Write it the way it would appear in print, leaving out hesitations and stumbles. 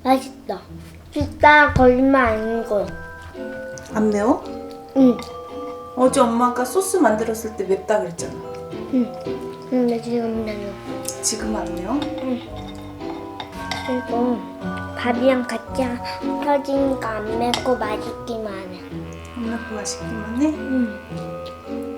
맛있어. 진짜 거짓말 아니고. 안 매워? 응. 어제 엄마가 소스 만들었을 때 맵다 그랬잖아. 응. 근데 지금 나는. 지금 안 매워? 그리고 밥이랑 같이 터지니까 안 맵고 맛있기만 해. 안 맵고 맛있기만 해? 응.